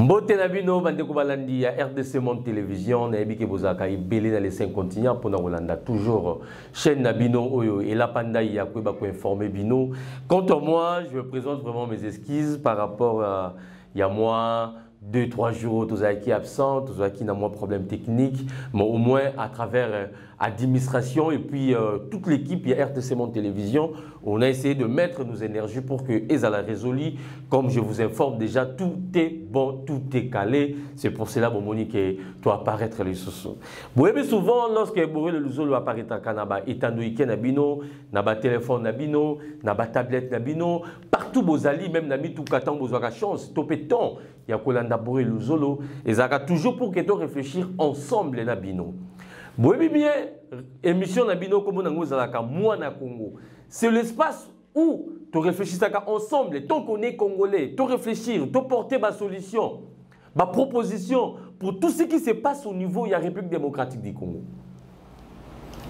Mbote Nabino, Bandeko Balandi, à RDC Monde Télévision, Naibike Bozaka, Belé dans les 5 continents, pour Rolanda, toujours chaîne Nabino, Oyo, et la Panda, il y a quoi informer Bino. Quant à moi, je présente vraiment mes excuses par rapport à, il y a moi, 2-3 jours, tous qui absent, tous qui n'ont moins problème technique, mais au moins à travers l'administration et puis toute l'équipe, il y a RTC Monde Télévision, on a essayé de mettre nos énergies pour que Ezala résolu. Comme je vous informe déjà, tout est bon, tout est calé. C'est pour cela, mon Monique, doit apparaître les sous. Vous voyez souvent, lorsque Bouré le Luzolo apparaît en Canada, Etanoïke Nabino, Naba téléphone Nabino, Naba tablette Nabino, partout Bozali, même Nami tout Katan Bozaka chance, Topéton, il y a Kolanda Bouré le Luzolo, et ça toujours pour que tu réfléchir ensemble Nabino. Vous voyez bien, émission Nabino comme on a moi na Congo. C'est l'espace où tu réfléchis ensemble, tant qu'on est Congolais, tu réfléchir, tu porter ma solution, ma proposition pour tout ce qui se passe au niveau de la République démocratique du Congo.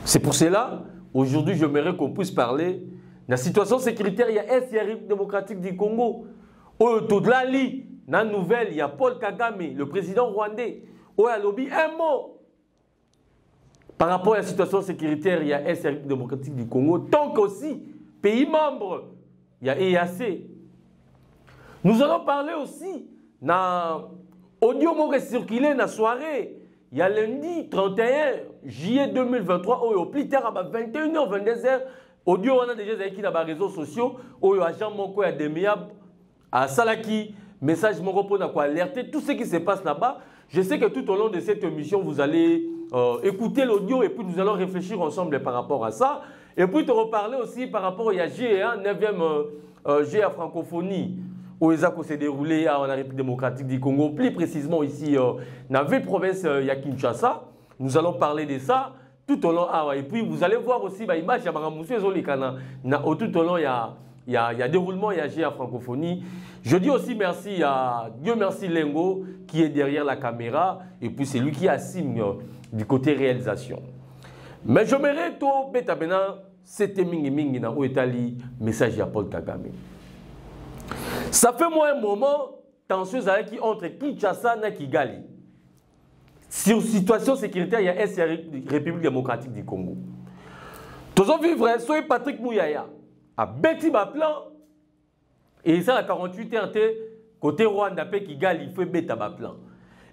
C'est pour cela, aujourd'hui, j'aimerais qu'on puisse parler de la situation sécuritaire de la République démocratique du Congo. Autour de la lit, dans la nouvelle, il y a Paul Kagame, le président rwandais, où il a lobby un mot par rapport à la situation sécuritaire, il y a la République démocratique du Congo, tant qu'aussi, pays membres, il y a EAC. Nous allons parler aussi, dans audio qui circulé dans la soirée, il y a lundi 31 juillet 2023, au plus tard à 21h, 22h, audio on a déjà qui dans les réseaux sociaux, où il y a Jean Moko et Demiab, à Salaki, message mon repos pour alerter tout ce qui se passe là-bas. Je sais que tout au long de cette émission, vous allez écouter l'audio et puis nous allons réfléchir ensemble par rapport à ça. Et puis te reparler aussi par rapport à GA, 9e GA francophonie, où les accords s'est déroulé en République démocratique du Congo, plus précisément ici dans la ville province de Kinshasa. Nous allons parler de ça tout au long. Et puis vous allez voir aussi l'image, tout au long, il y a déroulement, il y a GA francophonie. Je dis aussi merci à Dieu merci Lengo qui est derrière la caméra et puis c'est lui qui assigne du côté réalisation. Mais je m'aimerais tout bêta maintenant c'était mingi na Ouetali message à Paul Kagame. Ça fait moi un moment tension qui entre Kinshasa et Kigali. Sur situation sécuritaire, il y a la République démocratique du Congo. Tous en vivre, soyez Patrick Mouyaya à Betty Baplan et ça à 48 heures côté Rwanda Kigali il faut bêta Baplan.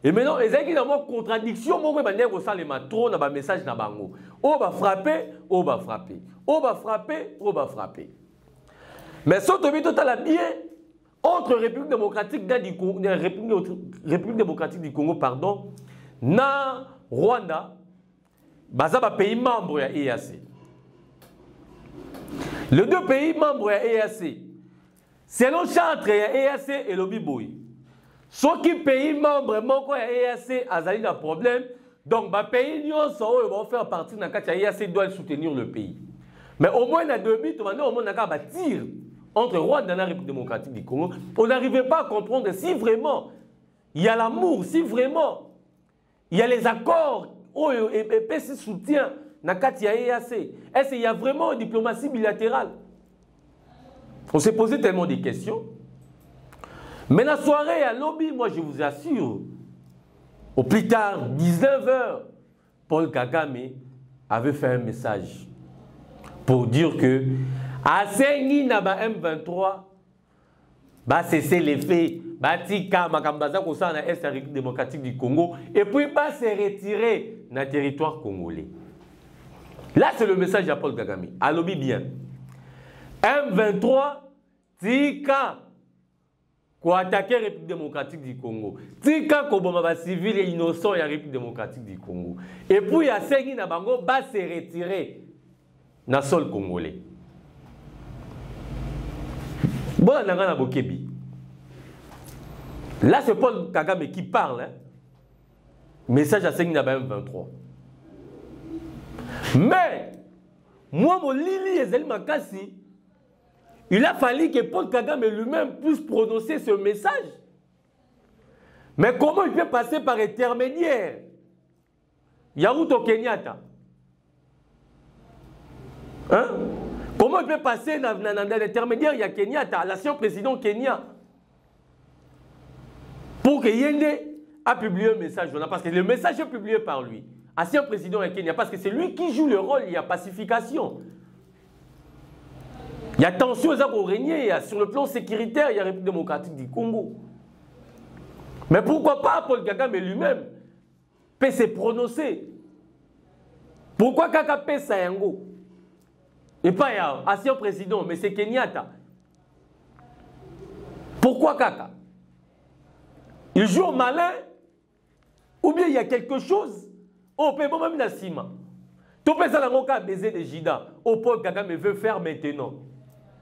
Et maintenant, il y a une contradiction. Il y a un message. On va frapper, on va frapper. On va frapper, on va frapper. Mais si on a bien entre République démocratique du Congo, République démocratique du Congo, pardon, na Rwanda, c'est un pays membre de l'EAC. Les deux pays membres de l'EAC, selon charte de l'EAC et le Biboui. Ceux qui pays membres de l'EAC ont un problème, donc les pays vont faire partie de l'EAC doivent soutenir le pays. Mais au moins, dans deux buts, on a un tir entre Rwanda et la République démocratique du Congo. On n'arrivait pas à comprendre si vraiment il y a l'amour, si vraiment il y a les accords et ce soutien dans l'EAC. Est-ce qu'il y a vraiment une diplomatie bilatérale? On s'est posé tellement de questions. Mais la soirée à lobby, moi je vous assure, au plus tard, 19h, Paul Kagame avait fait un message pour dire que à Sengi Naba M23, cesser les faits, Tika Makambaza Kosa na Est République démocratique du Congo, et puis se retirer dans le territoire congolais. Là, c'est le message à Paul Kagame. À lobby bien. M23, Tika. Pour attaquer la République démocratique du Congo. Tika Koboma civil et innocent et la République démocratique du Congo. Et puis il y a Sengi Nabango va se retirer dans le sol congolais. Bon, on a Bokebi. Là, c'est Paul Kagame qui parle. Hein. Message à Sengi Naba M23. Mais, moi, mon Lili Ezel Makassi, il a fallu que Paul Kagame lui-même puisse prononcer ce message. Mais comment il peut passer par intermédiaire? Yaruto Kenyatta. Hein? Comment il peut passer dans l'intermédiaire? Il y a Kenyatta, l'ancien président Kenya. pour que Yende a publié un message, parce que le message est publié par lui, ancien président de Kenya, parce que c'est lui qui joue le rôle, il y a pacification. Il y a tension au régner, sur le plan sécuritaire, il y a la République démocratique du Congo. Mais pourquoi pas Paul Kagame lui-même peut se prononcer? Pourquoi Kaka peut Sayango? Et pas ancien président, mais c'est Kenyatta. Pourquoi Kaka? Il joue au malin, ou bien il y a quelque chose. Oh, peut même la cima. Tout le monde a baisé de Jida. Oh, Paul Kagame veut faire maintenant.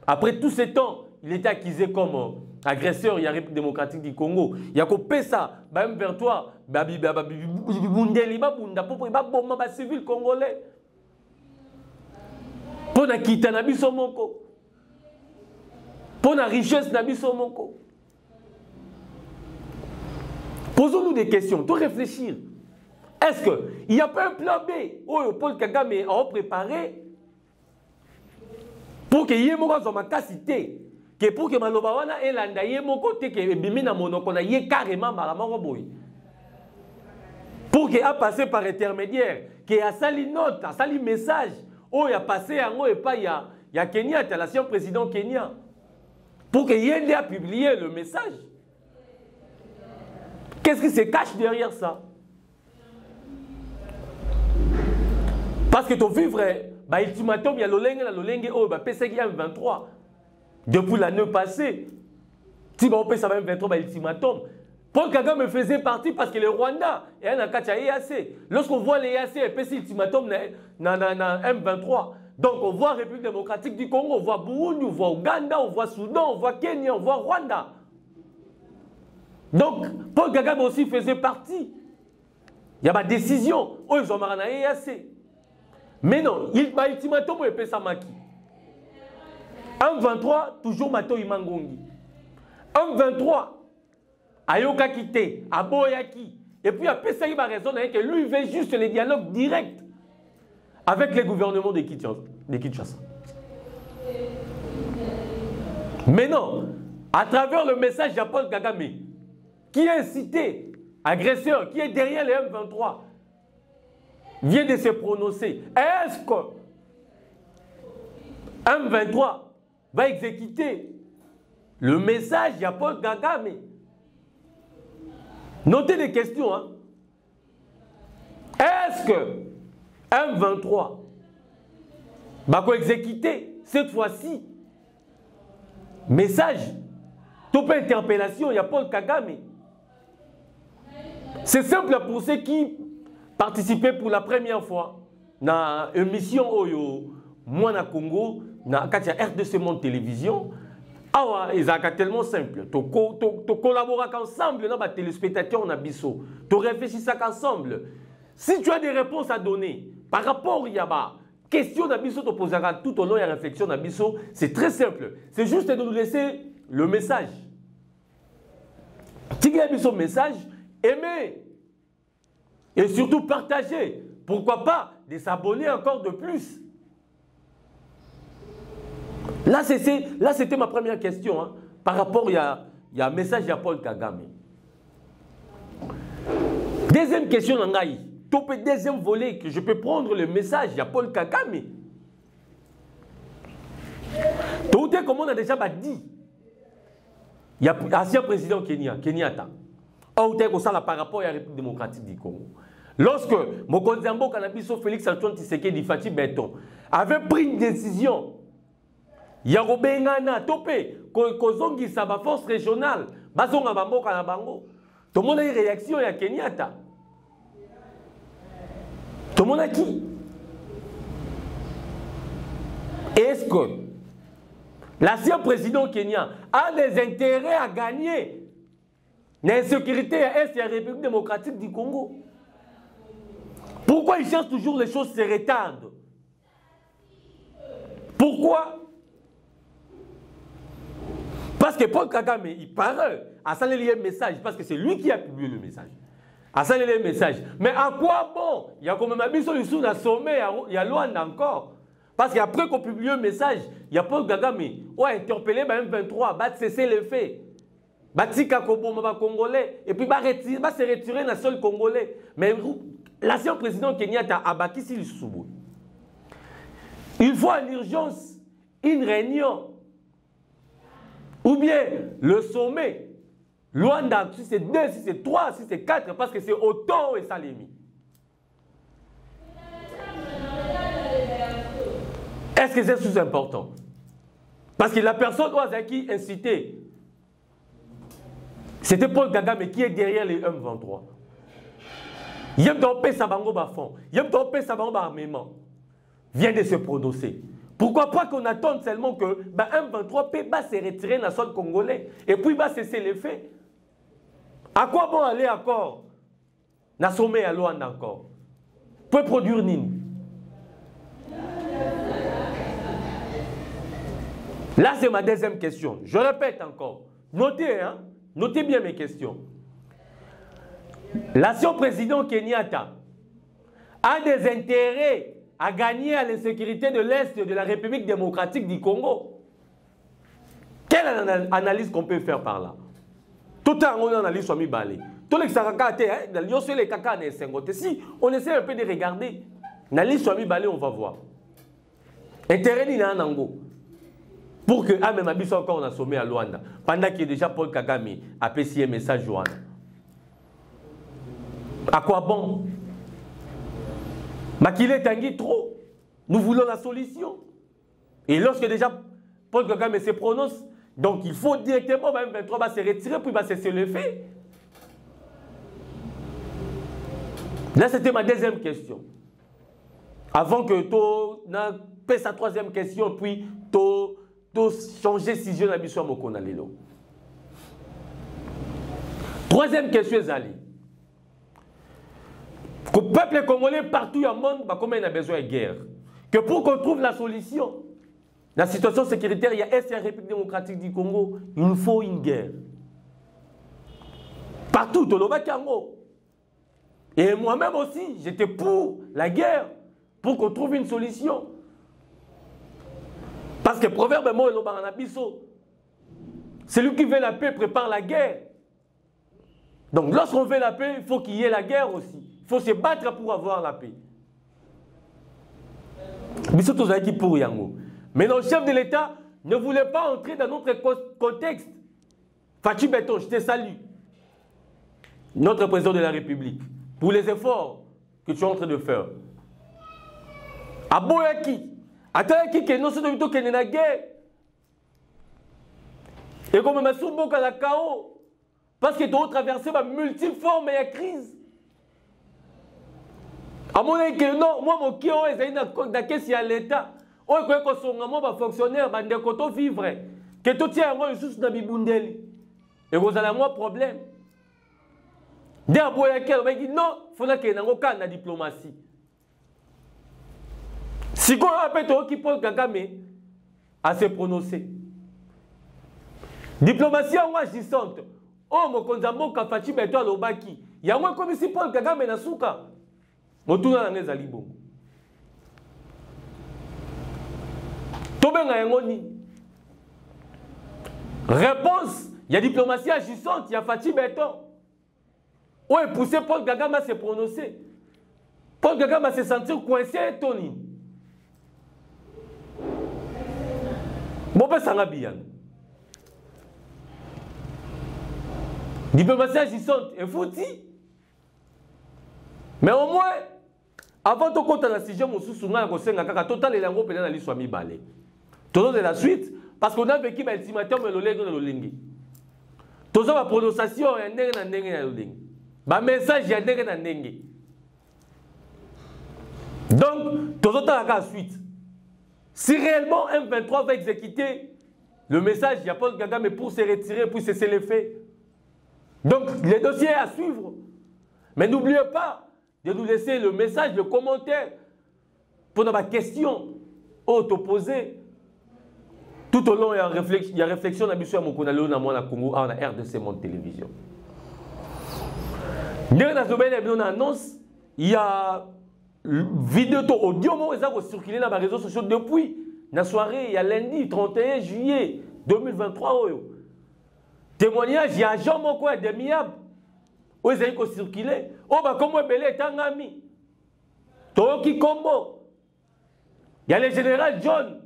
Après tout ce temps, il était accusé comme agresseur, il y a la République démocratique du Congo. Il y a coupé ça, même vers toi, civil congolais. Pour la quitter na biso moko. Pour la richesse na biso moko. Posons-nous des questions, tout réfléchir. Est-ce qu'il n'y a pas un plan B où Paul Kagame a préparé pour que Yémoko soit ma capacité, que pour que Malobawana et Landa Yémoko te que Bimina Monokona yé carrément Maramoro Boy. Pour qu'il a passé par intermédiaire, qu'il a sali note, a sali message, où il a passé en haut et pas il y a Kenya, il y a l'ancien président Kenya. Pour que Yende a publié le message. Qu'est-ce qui se cache derrière ça? Parce que ton vivre, ultimatum, il y a l'olenge, oh, PCG M23. Depuis l'année passée, si on peut savoir M23, ultimatum. Paul Kagame faisait partie parce que le Rwanda est un cas EAC. Lorsqu'on voit les EAC, PC ultimatum dans M23. Donc on voit République démocratique du Congo, on voit Burundi, on voit Ouganda, on voit Soudan, on voit Kenya, on voit Rwanda. Donc Paul Kagame aussi faisait partie. Il y a ma décision. Oh, ils ont marre à EAC. Mais non, il m'a ultimatum et pesa maki. M23, toujours Mato Imangongi. M23, Ayoka Kite, Aboyaki. Et puis après ça, il m'a raison que lui, il veut juste les dialogues directs avec les gouvernements de Kinshasa. Mais non, à travers le message de Paul Kagame, qui est incité, agresseur, qui est derrière les M23, vient de se prononcer. Est-ce que M23 va exécuter le message de Paul Kagame? Notez les questions. Hein. Est-ce que M23 va exécuter cette fois-ci message, toute interpellation, il y a Paul Kagame? C'est simple pour ceux qui participaient pour la première fois dans l'émission Oyo, moi na Congo, dans RDC Monde Télévision. Ah, ils sont tellement simple. Tu collabores ensemble dans les téléspectateurs, on a biso. Tu réfléchis ensemble. Si tu as des réponses à donner par rapport à Yaba, question d'Abisso, tu poseras tout au long de la réflexion d'Abisso. C'est très simple. C'est juste de nous laisser le message. Si vous avez ce message, aimez. Et surtout partagez. Pourquoi pas de s'abonner encore de plus. Là, c'était ma première question. Hein, par rapport, il y a un message de Paul Kagame. Deuxième question, Nangaï. Deuxième volet, que je peux prendre le message de Paul Kagame. Tout est comme on a déjà dit. Il y a l'ancien président Kenyatta. Ou par rapport à la République démocratique du Congo. Lorsque Mokonzambo Kanabiso Félix Antoine Tshisekedi Fati Beton avait pris une décision, il y a Robengana, Topé, Kozongi Saba force régionale, Bazonga Bambo Kanabango. Tout le monde a eu réaction à Kenyatta. Tout le monde a qui? Est-ce que l'ancien président kenyan a des intérêts à gagner l'insécurité à l'Est de la République démocratique du Congo? Pourquoi il cherche toujours les choses se retardent? Pourquoi? Parce que Paul Kagame, il parle à saluer le message, parce que c'est lui qui a publié le message. À saluer le message. Mais à quoi bon? Il y a quand même un solution à sommet, il y a Luanda encore. Parce qu'après qu'on publie un message, il y a Paul Kagame qui a interpellé M23, va cesser les faits. Batika Koboma ba Congolais et puis va se retirer dans le sol congolais. Mais l'ancien président Kenyatta a bâti sur le Soubou. Il faut en urgence une réunion ou bien le sommet. Luanda, si c'est 2, si c'est 3, si c'est 4, parce que c'est Oto et Salemi. Est-ce que c'est sous important? Parce que la personne qui incité, c'était Paul Kagame qui est derrière les M23. Yem Topé Sabango Bafon, Yem Topé Sabango Armement vient de se prononcer. Pourquoi pas qu'on attende seulement que M23 va se retirer dans le sol congolais et puis va cesser les faits? À quoi bon aller encore? Dans le sommet à Luanda encore. Peut produire Nini. Là, c'est ma deuxième question. Je répète encore. Notez, hein? Notez bien mes questions. L'ancien président Kenyatta a des intérêts à gagner à l'insécurité de l'Est de la République démocratique du Congo. Quelle analyse qu'on peut faire par là? Tout le temps, on analyse sur mi balé. Tout les caca, les caca, si on essaie un peu de regarder, analyse sur mi balé, on va voir. Intérêt ni nango. Pour que même Abisso encore on a sommé à Luanda, pendant que déjà Paul Kagame a passé un message à Luanda. À quoi bon? Mais qu'il est tangué trop. Nous voulons la solution. Et lorsque déjà Paul Kagame se prononce, donc il faut directement M23 va se retirer puis va cesser le fait. Là, c'était ma deuxième question. Avant que tu aies sa troisième question, puis tu changer si je n'habite pas mon conalelo. Troisième question, Zali. Que le peuple congolais partout dans le monde, comment il a besoin de guerre. Que pour qu'on trouve la solution, la situation sécuritaire, il y a la République démocratique du Congo, il nous faut une guerre. Partout, au Lobakango. Et moi-même aussi, j'étais pour la guerre, pour qu'on trouve une solution. Parce que proverbe moi celui qui veut la paix prépare la guerre. Donc lorsqu'on veut la paix, il faut qu'il y ait la guerre aussi. Il faut se battre pour avoir la paix. Mais le chef de l'État ne voulait pas entrer dans notre contexte. Fatou Beton, je te salue. Notre président de la République, pour les efforts que tu es en train de faire. Aboyaki. Attends, qui est non seulement qui est la guerre. Et comme je suis beaucoup à la chaos, parce que tu as traversé ma multiforme et crise. À mon avis, non, moi, mon qui est dans l'État. On est que son fonctionnaire, il est vivre. Que tout tient moi juste dans Bibundeli. Et vous avez un problème. Dès à Boyaki, on dit non, il faut qu'il y ait une diplomatie. Si on appelle qui Paul Kagame à se prononcer. Diplomatie en agissante. Oh, mon konzambo Kafati Beto Lobaki. Il y a un comme si Paul Kagame na souka. Motuna na ngezali bongo. Tobenga yangoni. Réponse, il y a diplomatie agissante, il y a Fati Beto. Où est poussé Paul Kagame à se prononcer. Paul Kagame à se sentir coincé et Tony. Bon, ben, ça va bien. Diplomatie agissante est foutie. Mais au moins, avant de compter la sujet, je suis total et l'ango pédale à l'issue balé. Tout de la suite, parce qu'on a vécu l'ultimatum de l'olengi. Tout ça, la prononciation est un message est un donc, tout ça, la suite. Si réellement M23 va exécuter le message, il y a Paul Kagame pour se retirer, pour cesser les faits. Donc, les dossiers à suivre. Mais n'oubliez pas de nous laisser le message, le commentaire pour ma question auto-posée. Tout au long, il y a réflexion à Congo, à la RDC Monde Télévision. Dans l'annonce, il y a vidéo audio qui a circulé dans les réseaux sociaux depuis la soirée, il y a lundi 31 juillet 2023. témoignage, il y a un genre moko ya Demiab. Où ils ont circulé. Oh, bah, comment belé tangami. Toki Kombo. Il y a le général John.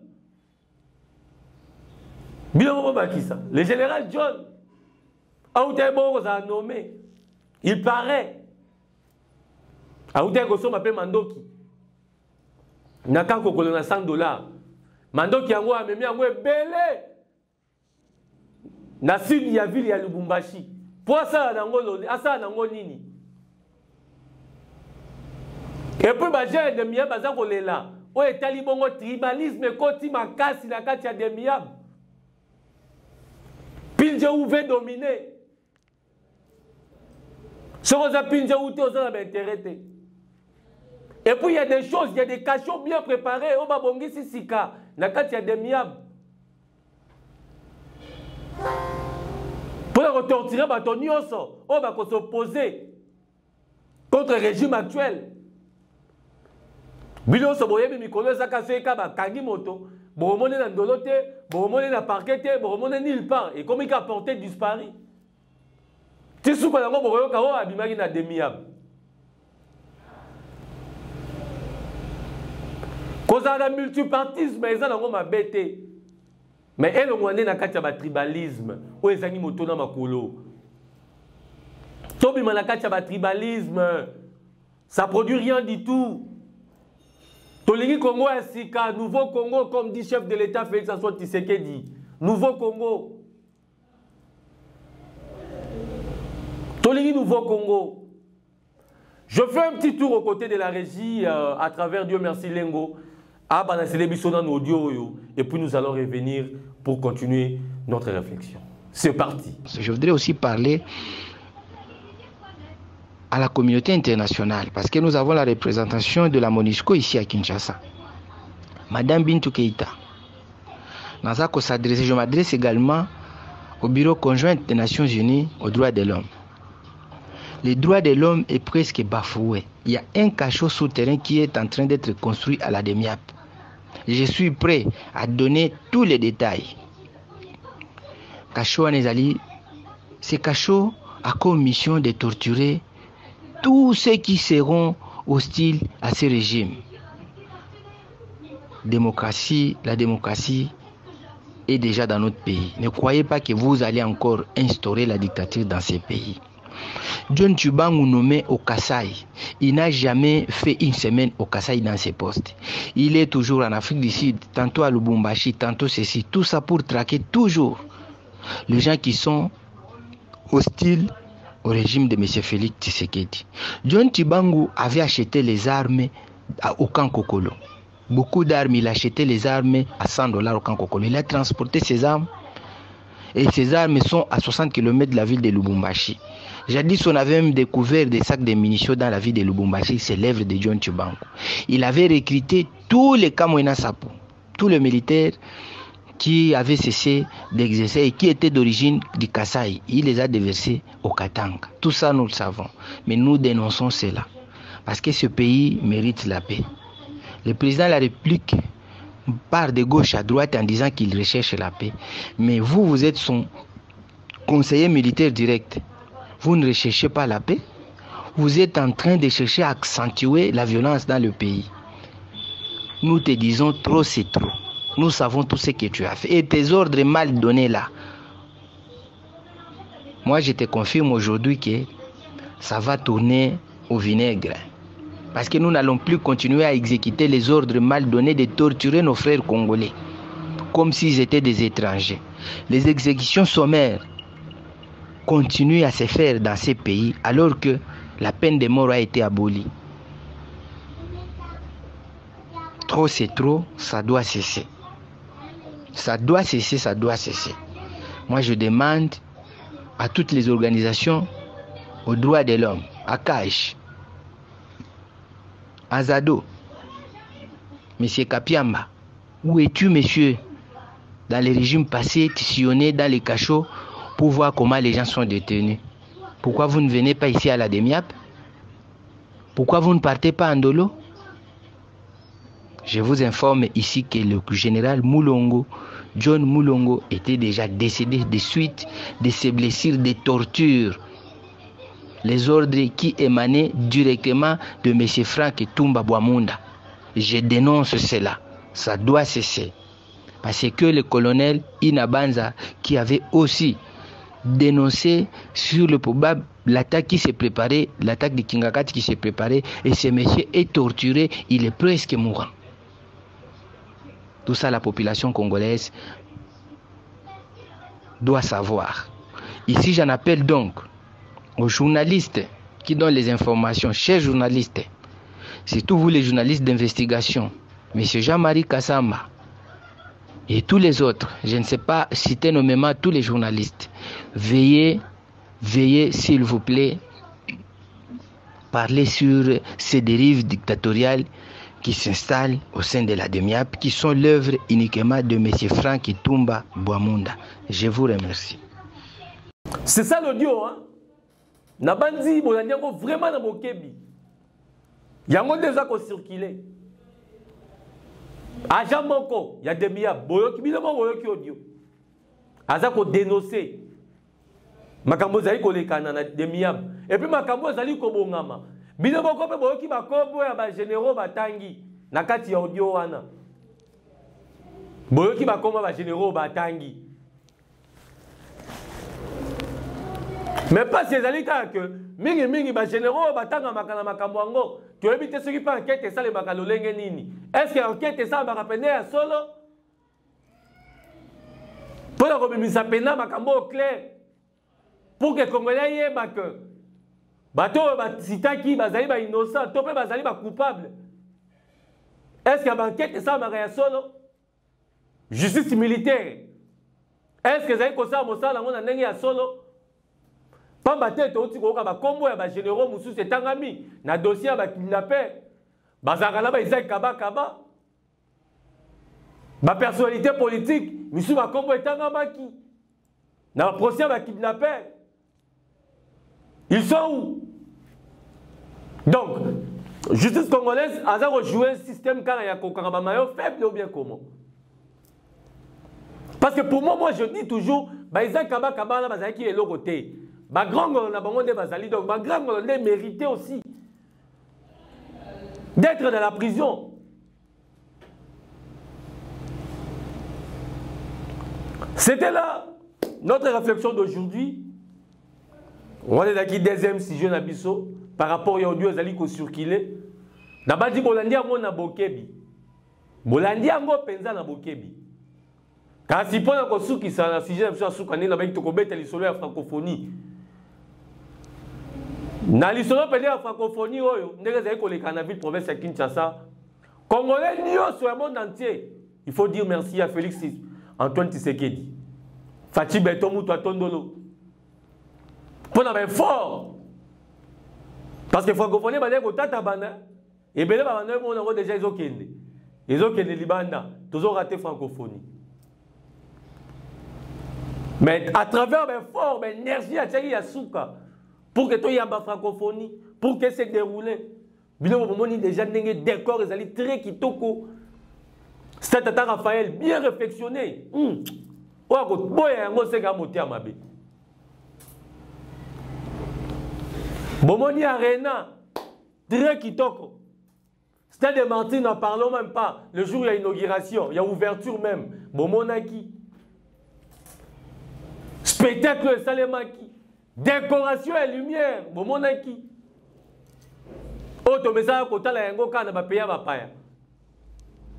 Le général John. Aoutebo a nommé. Il paraît. Aoutebo m'appelle Mandoki. Naka kokolo na $100. Mandoki yango amemi yango belé. Na sud ya ville ya Lubumbashi. Pour ça nango nini. Et puis baje de Miab baza kolela. O etali bongo tribalisme koti makasi na kati ya de Miab. Pinje ouve dominer. Ce qu'on a pinje outé aux hommes intéressés. Et puis il y a des choses, il y a des cachots bien préparés. O babongi sisika na kati ya de Miab. Pour retortirer Batonioso, on va s'opposer contre le régime actuel. Bilo so boyebi mikolo saka seka ba kangi moto, boromone na ndolote, boromone na parquete, boromone nulle part et comme il a porté disparu. Tu sais quoi nango boroyo ka o abimaki na Demiab. Koza na multipartisme eza nango mabete. Mais elle on est na katia ba tribalisme, o ezangi moto na makolo. Tobi na katia ba tribalisme, ça produit rien du tout. Tolingi Congo Sika, nouveau Congo, comme dit chef de l'État Félix Antoine Tshisekedi. Nouveau Congo. Tolingi nouveau Congo. Je fais un petit tour aux côtés de la régie à travers Dieu merci Lengo. Et puis nous allons revenir pour continuer notre réflexion. C'est parti. Je voudrais aussi parler à la communauté internationale, parce que nous avons la représentation de la MONUSCO ici à Kinshasa. Madame Bintou Keïta. Je m'adresse également au Bureau conjoint des Nations Unies aux droits de l'homme. Les droits de l'homme est presque bafoué. Il y a un cachot souterrain qui est en train d'être construit à la Demiap. Je suis prêt à donner tous les détails. Cachot Anezali, ce cachot a comme mission de torturer tous ceux qui seront hostiles à ce régime. La démocratie est déjà dans notre pays. Ne croyez pas que vous allez encore instaurer la dictature dans ces pays. John Tshibangou nommé au Kasaï, il n'a jamais fait une semaine au Kasaï dans ses postes. Il est toujours en Afrique du Sud, tantôt à Lubumbashi, tantôt ceci. Tout ça pour traquer toujours les gens qui sont hostiles au régime de M. Félix Tshisekedi. John Tshibangou avait acheté les armes au camp Kokolo. Beaucoup d'armes, il a acheté les armes à $100 au camp Kokolo. Il a transporté ces armes et ces armes sont à 60 km de la ville de Lubumbashi. Jadis, on avait même découvert des sacs de munitions dans la ville de Lubumbashi, c'est l'œuvre de John Tshibangou. Il avait recruté tous les Kamwena Sapo, tous les militaires qui avaient cessé d'exercer et qui étaient d'origine du Kasaï. Il les a déversés au Katanga. Tout ça, nous le savons. Mais nous dénonçons cela. Parce que ce pays mérite la paix. Le président de la République part de gauche à droite en disant qu'il recherche la paix. Mais vous, vous êtes son conseiller militaire direct. Vous ne recherchez pas la paix. Vous êtes en train de chercher à accentuer la violence dans le pays. Nous te disons trop, c'est trop. Nous savons tout ce que tu as fait. Et tes ordres mal donnés là. Moi, je te confirme aujourd'hui que ça va tourner au vinaigre. Parce que nous n'allons plus continuer à exécuter les ordres mal donnés de torturer nos frères congolais. Comme s'ils étaient des étrangers. Les exécutions sommaires continuent à se faire dans ces pays alors que la peine de mort a été abolie. Trop c'est trop, ça doit cesser. Ça doit cesser, ça doit cesser. Moi je demande à toutes les organisations aux droits de l'homme, à CAJ, à Zado, Monsieur Kapiamba, où es-tu monsieur? Dans les régimes passés, tu sillonnais dans les cachots pour voir comment les gens sont détenus. Pourquoi vous ne venez pas ici à la Demiap? Pourquoi vous ne partez pas en Ndolo? Je vous informe ici que le général Moulongo John Moulongo était déjà décédé de suite de ses blessures de torture. Les ordres qui émanaient directement de M. Frank Tumba Bwamunda. Je dénonce cela. Ça doit cesser. Parce que le colonel Inabanza, qui avait aussi dénoncé sur le probable l'attaque qui s'est préparée, l'attaque de Kingakati qui s'est préparée, et ce monsieur est torturé, il est presque mourant. Tout ça, la population congolaise doit savoir. Ici, j'en appelle donc aux journalistes qui donnent les informations, chers journalistes, surtout vous les journalistes d'investigation, M. Jean-Marie Kassamba et tous les autres, je ne sais pas citer nommément tous les journalistes, veillez s'il vous plaît, parler sur ces dérives dictatoriales qui s'installent au sein de la DEMIAP, qui sont l'œuvre uniquement de M. Frank Tumba Bwamunda. Je vous remercie. C'est ça l'audio, hein? Nabandi, Bolandiango, vraiment dans Bokebi. Il y a déjà qu'on circulé. Agent Moko, il y a des miab, Boyoki, Bilama, Boyoki audio. Aza ko dénoncer. Makambo zali ko lekana na des miab. Et puis Makambo zali ko bongama. Bilama ko pe Boyoki bakombo ya ba généraux batangi. Na kati ya audio wana. Boyoki bakombo ba généraux batangi. Mais pas ces alliés que mingi ba généraux batanga makana makambo tu habites ceux qui pas enquête ça les makalolenge nini. Est-ce que enquête ça va rappeler à solo? Pour la remise pena makambo clair. Pour que Congolais yeba que bato batitaki bazali ba innocent, topé bazali ba coupable. Est-ce que enquête ça va solo? Justice militaire. Est-ce que zali ko ça mosala ngona ndenge ya solo? Pamba tete oti koka ba kombo ya ba généraux mususu etangami na dossier ba kidnappé bazaka na ba Isaac Kaba ba personnalité politique mususu ba kombo etangamaki na procès ba kidnappé. Ils sont où? Donc justice congolaise a rejoué un système quand il y a kokanga mayo faible ou bien comment? Parce que pour moi je dis toujours ba Isaac Kaba na bazaki elo côté. Ma grand donc ma grand méritait aussi d'être dans la prison. C'était là notre réflexion d'aujourd'hui. On est dans le deuxième sujet Nabiso par rapport à Dieu Zali ko circulé. D'abord dit Bolandia mo na Bokebi. Bolandia ngo penza na Bokebi. Car si pour ko suki ça na sujet na sukani na ba to ko beta lisolo ya francophonie. Na lisolo pele ya francophonie oyo ndenge zali koleka na ville province ya Kinshasa. Congolais nio sur le monde entier. Il faut dire merci à Félix Antoine Tshisekedi. Fati Beto Mutu Tondolo. Pour na fort. Parce que francophonie ba leko tata bana et belé ba bana mo na déjà ezokende. Ezokende libanda, toujours raté francophonie. Mais à travers mes forts, mes énergies à Tchaki Yasuka. Pour que tu aies une francophonie, pour que ça se déroule, déjà des décors très kitoko. C'est un Raphaël bien réflexionné. Bomoni Arena, très kitoko. Stade de Martin, n'en parlons même pas. Le jour où il y a inauguration, il y a ouverture même. Bomonaki. Spectacle Salemaki. Décoration et lumière, Momonaki. Auto message kota la yango kana ba payer ba paya.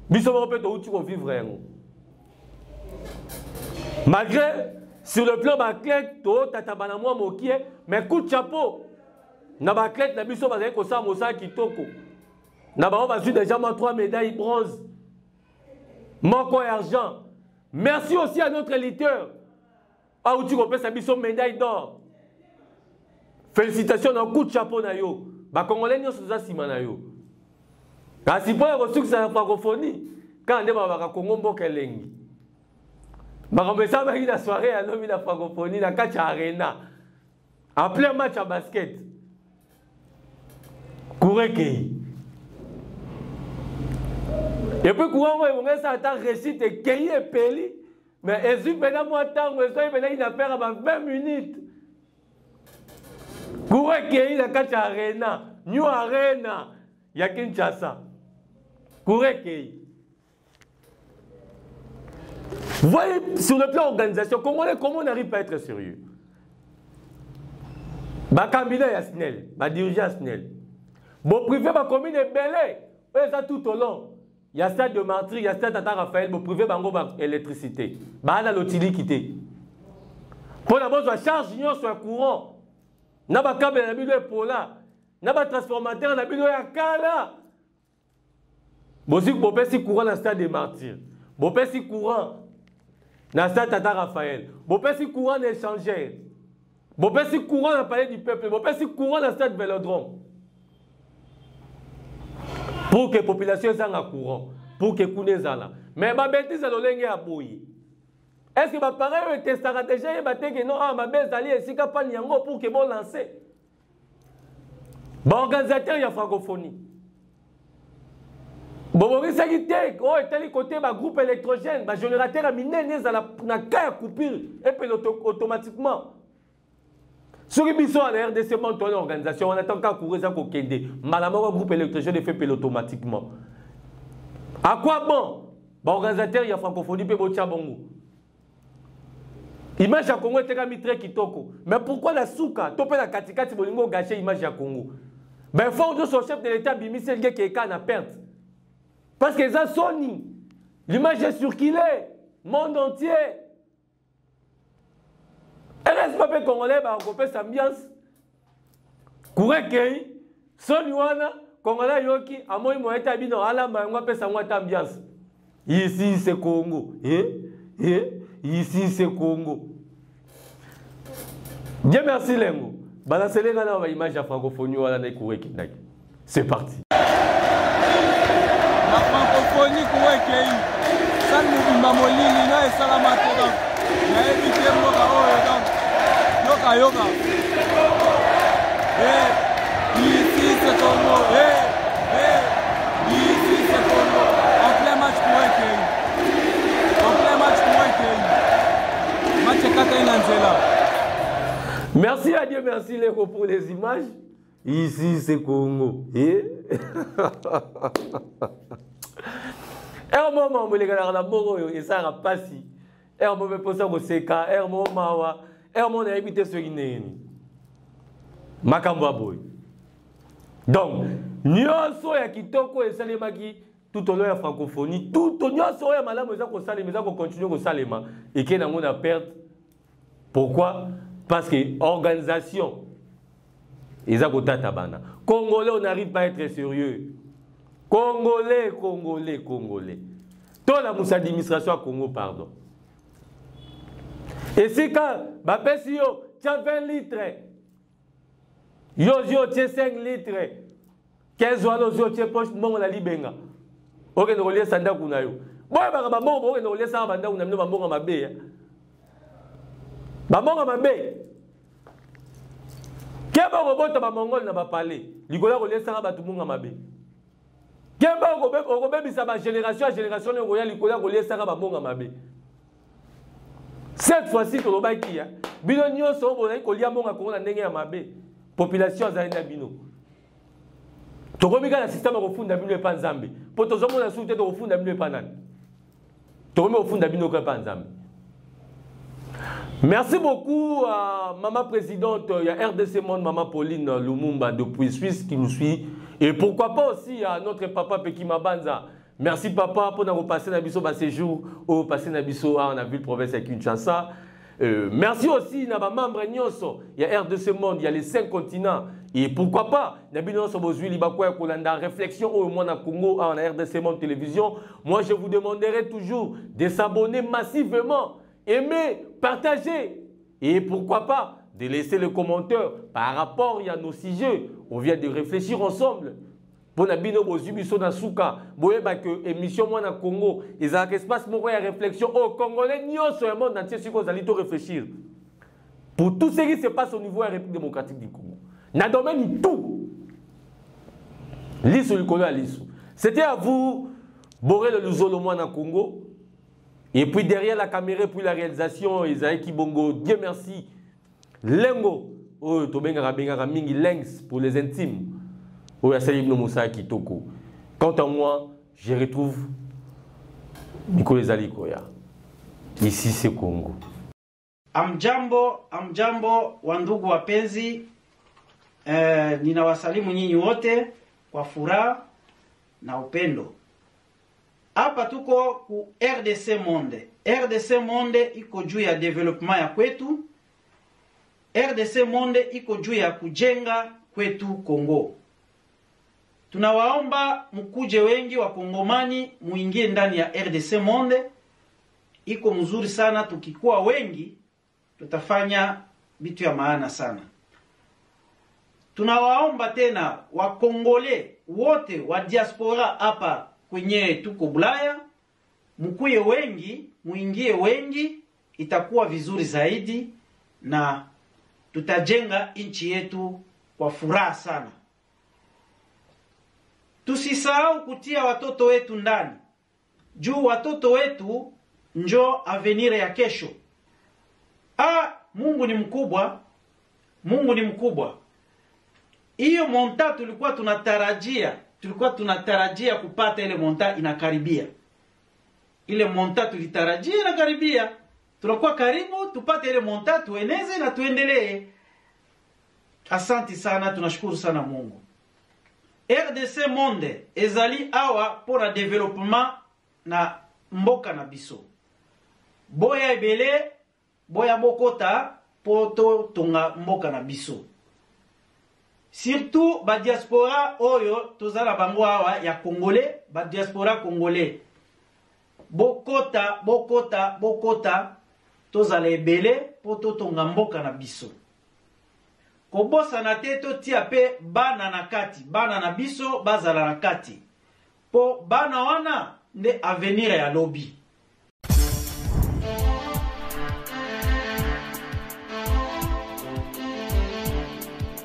Biso mo peto uti ko vivre yango. Malgré sur le plan baclette to tata bana moi mokie, mais coup de chapeau. Na baclette na biso bazali ko sa mosa kitoko. Na ba on va jouer déjà 3 médailles bronze. Moko et argent. Merci aussi à notre éditeur. Ah uti ko pesa biso médaille d'or. Félicitations dans coup de chapeau na yo. Ba Congolais nyo soza sima na yo. Kasi po ko succès la francophonie. Quand on va Congo mboka elengi. Ba komesa ba la soirée à nomi la francophonie na Kacha Arena. En plein match à basket. Kourekei. Et puis courant on ça attend récite et Kei et Peli. Mais Ezui pendant moi temps, il a fait 20 minutes. Kourekei la kati arena, New Arena, ya Kinshasa. Kourekei. Vous voyez, sur le plan organisation, comment on n'arrive pas à être sérieux? Ba Kamina ya SNEL, ba dirigeant SNEL. Bon privé ba commune est belé. Ça tout au long. Il y a stade de Martyr, il y a stade Tata Raphaël, bon privé bango ba électricité. Ba na lotili quitté. Pour d'abord soit charge union soit courant. Na ba câble na bilo epola. Na ba transformateur na bilo ya kala. Bozik bo pesi courant na stade de Martyr. Bo pesi courant na stade Tata Raphaël. Bo pesi courant na échangeur. Bo pesi courant na palais du peuple. Bo pesi courant na stade Vélodrome. Pour que la population soit en courant, pour que les gens soient. Mais ma bêtise, c'est à bouillir. Est-ce que ma parole était stratégique et non, ma bête est ici pour que vous lancez. L'organisateur, il y a francophonie. Bon, vous savez, tel côté, ma groupe électrogène, ma générateur a miné na cas coupure et puis automatiquement. Sur les bisous à la RDC, mon organisation, on attend qu'à courir ça pour qu'aider. Malamment, le groupe électrogène est fait automatiquement. À quoi bon? L'organisateur, il y a francophonie, puis il y a bongo. Image à Congo est mis très kitoko. Mais pourquoi la souka? Topé la katika, tu veux gâcher l'image à Congo. Ben, il faut que son chef de l'État, Bimi, c'est le gars qui est à perte. Parce que ça sonne. L'image est circulée. Monde entier. RS Papé Congolais, on coupe cette ambiance. Kourekei, Soniwana, Congolais Yoki, à moi, il m'a établi dans Alama, on appelle ça ambiance. Ici, c'est Congo. Ici, c'est Congo. Bien merci, Lengo. Balancez les gars, on va image à francophonie, on va aller Kourekei. C'est parti. La francophonie, Kourekei, ça nous dit Mamolini, là, et ça la matin. Yoka yoka. Ici c'est Congo. Ici c'est Congo. En plein match pour Ekei. En plein match pour Ekei. Match Kata Inanzela. Merci à Dieu, merci Léo pour les images. Ici c'est Congo. Un moment où les gars la moro et ça a passé. Un moment pour ça au Seka, un moment mawa. Et on a évité ce qui Makambo boy. Donc, nyonso ya kitoko et salemaki tout au long de la francophonie, tout au nyonso ya malamu za ko salema, za ko continuer ko salema et que nango na perte. Pourquoi? Parce que organisation ils a ko tata bana. Congolais on n'arrive pas à être sérieux. Congolais. Toute la moussa administration à Congo pardon. Et c'est quand, si tu as 20 litres, yo tu as 5 litres, 15 oiseaux, tu as poche, on a libenga. Ok, nous relions Sanda Kunayo. Moi, je vais relier ça à Banda, on a mis ma mabe. Maman ma mabe. Quel robot à Mongol n'a pas parlé? Ligola relier ça à Batumunga mabe. Quel robot, ça va génération à génération, Ligola relier ça à Mongol mabe. Cette fois-ci, tu vas qui a bino nyonso bolai kolia monga ko na ndenge ya mabe population azali na bino to komika na système ko funda bino epa nzambe po to zomo na soute to funda bino epa nani to komi ofunda bino ko epa nzambe. Merci beaucoup à maman présidente il y a RDC Monde maman Pauline Lumumba depuis Suisse qui nous suit et pourquoi pas aussi à notre papa Pekima Banza. Merci papa pour nous passer dans le séjour au passé dans la ville province de Kinshasa. Merci aussi à ma membre Nyonso. Il y a RDC Monde, il y a les 5 continents. Et pourquoi pas, réflexion au moins à Congo, en RDC Monde Télévision. Moi, je vous demanderai toujours de s'abonner massivement, aimer, partager. Et pourquoi pas, de laisser le commentaire par rapport à nos sujets. On vient de réfléchir ensemble. Pour la bino bozubiso na souka, boyeba que émission moi na Congo, ils ont espace mon réflexion au Congolais nio sur le monde entier sur quoi allez réfléchir. Pour tout ce qui se passe au niveau de la République démocratique du Congo. Na domaine tout. Lisso le Congo à lisso. C'était à vous Boré le Luzolo moi na Congo. Et puis derrière la caméra, puis la réalisation, Isaïe Kibongo, Dieu merci. Lengo, oh, Tobenga Mingi Lengs pour les intimes. Oh, Yassali Ibn Moussa Kitoko. Quant à moi, je retrouve Nicolas Zalikoya. Ici, c'est Congo. Amjambo, wandugu wapenzi, ninawasalimu nyinyi wote kwa furaha na upendo. Hapa tuko ku RDC Monde. RDC Monde iko juu ya development ya kwetu. RDC Monde iko juu ya kujenga kwetu Kongo. Tunawaomba mkuje wengi wa Kongomani muingie ndani ya RDC Monde. Iko mzuri sana, tukikuwa wengi tutafanya vitu ya maana sana. Tunawaomba tena wa Kongole wote wa diaspora hapa kwenye tuko Bulaya, mkuye wengi, muingie wengi, itakuwa vizuri zaidi na tutajenga nchi yetu kwa furaha sana. Tusisahau kutia watoto wetu ndani. Juu watoto wetu njo avenir ya kesho. Mungu ni mkubwa. Mungu ni mkubwa. Hiyo monta tulikuwa tunatarajia kupata, ile monta inakaribia. Ile monta tulitarajia inakaribia. Tunakuwa karibu tupate ile monta, tueneze na tuendelee. Asante sana, tunashukuru sana Mungu. RDC Monde ezali awa pona development na mboka na biso. Boya ebele, boya bokota poto tonga mboka na biso. Surtout ba diaspora oyo tozala bango awa ya Congolais, ba diaspora congolais. Bokota tozala ebele poto tonga mboka na biso. Kobosa na teto tia pe bana na kati, bana na biso bazala na kati. Po bana wana nde avenir ya lobby.